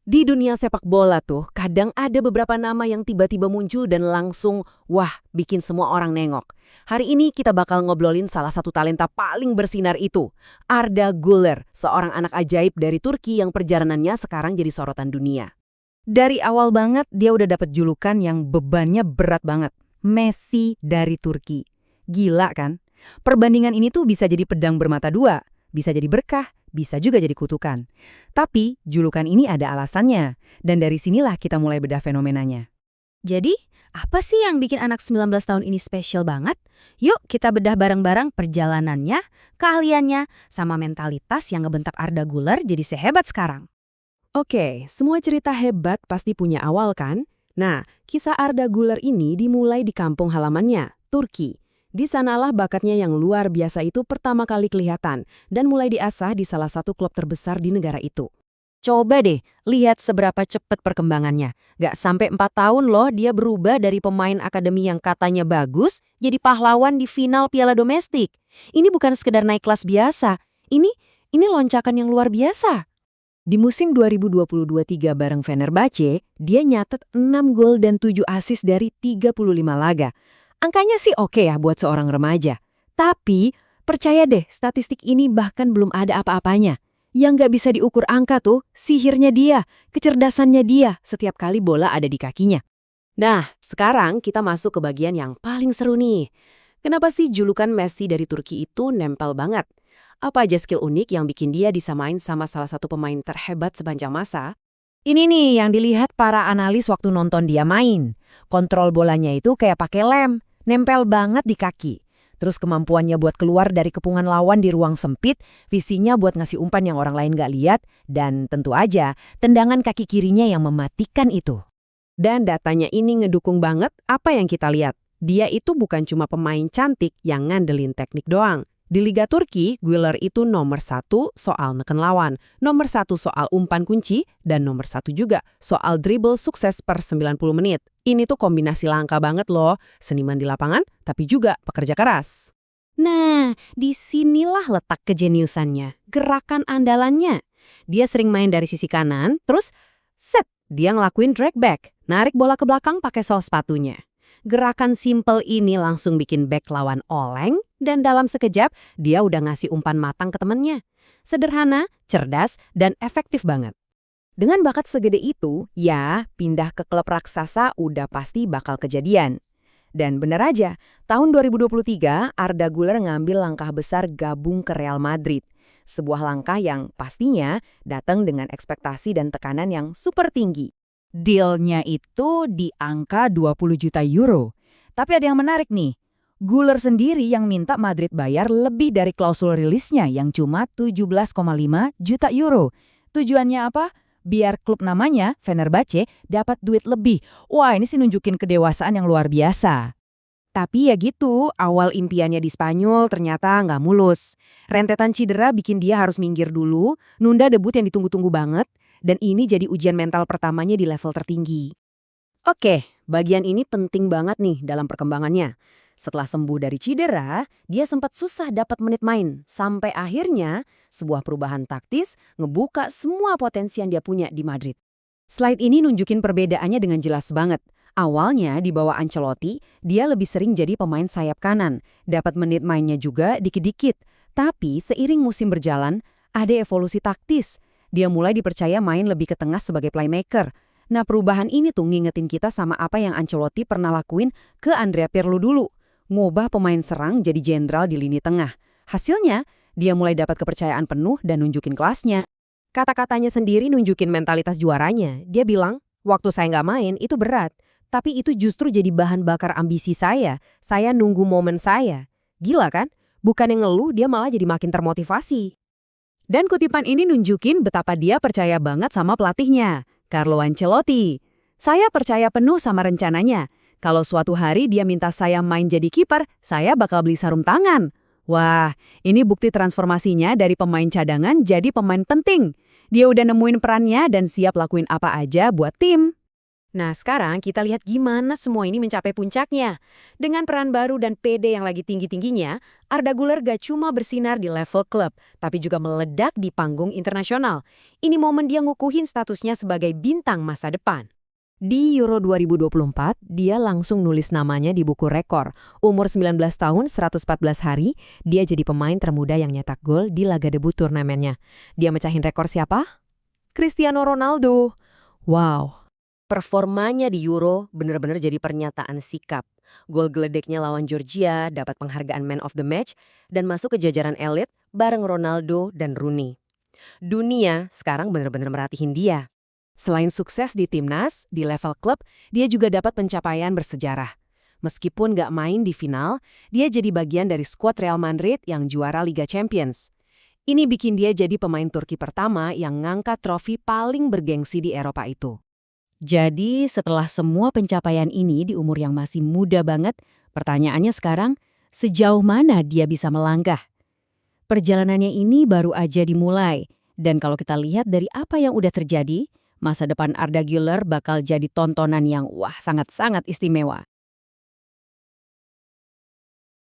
Di dunia sepak bola tuh, kadang ada beberapa nama yang tiba-tiba muncul dan langsung, wah, bikin semua orang nengok. Hari ini kita bakal ngobrolin salah satu talenta paling bersinar itu, Arda Güler, seorang anak ajaib dari Turki yang perjalanannya sekarang jadi sorotan dunia. Dari awal banget dia udah dapet julukan yang bebannya berat banget. Messi dari Turki. Gila kan? Perbandingan ini tuh bisa jadi pedang bermata dua, bisa jadi berkah, bisa juga jadi kutukan. Tapi julukan ini ada alasannya, dan dari sinilah kita mulai bedah fenomenanya. Jadi, apa sih yang bikin anak 19 tahun ini spesial banget? Yuk kita bedah bareng-bareng perjalanannya, keahliannya, sama mentalitas yang ngebentak Arda Güler jadi sehebat sekarang. Oke, semua cerita hebat pasti punya awal kan? Nah, kisah Arda Güler ini dimulai di kampung halamannya, Turki. Di sanalah bakatnya yang luar biasa itu pertama kali kelihatan dan mulai diasah di salah satu klub terbesar di negara itu. Coba deh, lihat seberapa cepat perkembangannya. Gak sampai 4 tahun loh dia berubah dari pemain akademi yang katanya bagus, jadi pahlawan di final Piala Domestik. Ini bukan sekedar naik kelas biasa, ini loncakan yang luar biasa. Di musim 2022-23 bareng Fenerbahce, dia nyatet 6 gol dan 7 assist dari 35 laga. Angkanya sih oke ya buat seorang remaja. Tapi, percaya deh, statistik ini bahkan belum ada apa-apanya. Yang nggak bisa diukur angka tuh, sihirnya dia, kecerdasannya dia setiap kali bola ada di kakinya. Nah, sekarang kita masuk ke bagian yang paling seru nih. Kenapa sih julukan Messi dari Turki itu nempel banget? Apa aja skill unik yang bikin dia disamain sama salah satu pemain terhebat sepanjang masa? Ini nih yang dilihat para analis waktu nonton dia main. Kontrol bolanya itu kayak pakai lem, nempel banget di kaki. Terus kemampuannya buat keluar dari kepungan lawan di ruang sempit, visinya buat ngasih umpan yang orang lain gak lihat, dan tentu aja tendangan kaki kirinya yang mematikan itu. Dan datanya ini ngedukung banget apa yang kita lihat. Dia itu bukan cuma pemain cantik yang ngandelin teknik doang. Di Liga Turki, Güler itu nomor 1 soal neken lawan, nomor 1 soal umpan kunci, dan nomor 1 juga soal dribble sukses per 90 menit. Ini tuh kombinasi langka banget loh, seniman di lapangan, tapi juga pekerja keras. Nah, disinilah letak kejeniusannya, gerakan andalannya. Dia sering main dari sisi kanan, terus set, dia ngelakuin drag back, narik bola ke belakang pakai sol sepatunya. Gerakan simple ini langsung bikin back lawan oleng, dan dalam sekejap dia udah ngasih umpan matang ke temennya. Sederhana, cerdas, dan efektif banget. Dengan bakat segede itu, ya pindah ke klub raksasa udah pasti bakal kejadian. Dan bener aja, tahun 2023 Arda Güler ngambil langkah besar gabung ke Real Madrid. Sebuah langkah yang pastinya datang dengan ekspektasi dan tekanan yang super tinggi. Dealnya itu di angka 20 juta euro. Tapi ada yang menarik nih. Güler sendiri yang minta Madrid bayar lebih dari klausul rilisnya yang cuma 17,5 juta euro. Tujuannya apa? Biar klub namanya, Fenerbahce, dapat duit lebih. Wah, ini sih nunjukin kedewasaan yang luar biasa. Tapi ya gitu, awal impiannya di Spanyol ternyata nggak mulus. Rentetan cedera bikin dia harus minggir dulu, nunda debut yang ditunggu-tunggu banget, dan ini jadi ujian mental pertamanya di level tertinggi. Oke, bagian ini penting banget nih dalam perkembangannya. Setelah sembuh dari cedera, dia sempat susah dapat menit main, sampai akhirnya sebuah perubahan taktis ngebuka semua potensi yang dia punya di Madrid. Slide ini nunjukin perbedaannya dengan jelas banget. Awalnya di bawah Ancelotti, dia lebih sering jadi pemain sayap kanan, dapat menit mainnya juga dikit-dikit. Tapi seiring musim berjalan, ada evolusi taktis. Dia mulai dipercaya main lebih ke tengah sebagai playmaker. Nah, perubahan ini tuh ngingetin kita sama apa yang Ancelotti pernah lakuin ke Andrea Pirlo dulu. Ngubah pemain serang jadi jenderal di lini tengah. Hasilnya, dia mulai dapat kepercayaan penuh dan nunjukin kelasnya. Kata-katanya sendiri nunjukin mentalitas juaranya. Dia bilang, waktu saya nggak main itu berat. Tapi itu justru jadi bahan bakar ambisi saya. Saya nunggu momen saya. Gila kan? Bukan yang ngeluh, dia malah jadi makin termotivasi. Dan kutipan ini nunjukin betapa dia percaya banget sama pelatihnya, Carlo Ancelotti. Saya percaya penuh sama rencananya. Kalau suatu hari dia minta saya main jadi kiper, saya bakal beli sarung tangan. Wah, ini bukti transformasinya dari pemain cadangan jadi pemain penting. Dia udah nemuin perannya dan siap lakuin apa aja buat tim. Nah, sekarang kita lihat gimana semua ini mencapai puncaknya. Dengan peran baru dan PD yang lagi tinggi-tingginya, Arda Güler gak cuma bersinar di level klub, tapi juga meledak di panggung internasional. Ini momen dia ngukuhin statusnya sebagai bintang masa depan. Di Euro 2024, dia langsung nulis namanya di buku rekor. Umur 19 tahun, 114 hari, dia jadi pemain termuda yang nyetak gol di laga debut turnamennya. Dia mecahin rekor siapa? Cristiano Ronaldo. Wow. Performanya di Euro benar-benar jadi pernyataan sikap. Gol geledeknya lawan Georgia dapat penghargaan Man of the Match dan masuk ke jajaran elit bareng Ronaldo dan Rooney. Dunia sekarang benar-benar merhatiin dia. Selain sukses di timnas, di level klub, dia juga dapat pencapaian bersejarah. Meskipun gak main di final, dia jadi bagian dari skuad Real Madrid yang juara Liga Champions. Ini bikin dia jadi pemain Turki pertama yang ngangkat trofi paling bergengsi di Eropa itu. Jadi setelah semua pencapaian ini di umur yang masih muda banget, pertanyaannya sekarang, sejauh mana dia bisa melangkah? Perjalanannya ini baru aja dimulai, dan kalau kita lihat dari apa yang udah terjadi, masa depan Arda Güler bakal jadi tontonan yang sangat-sangat istimewa.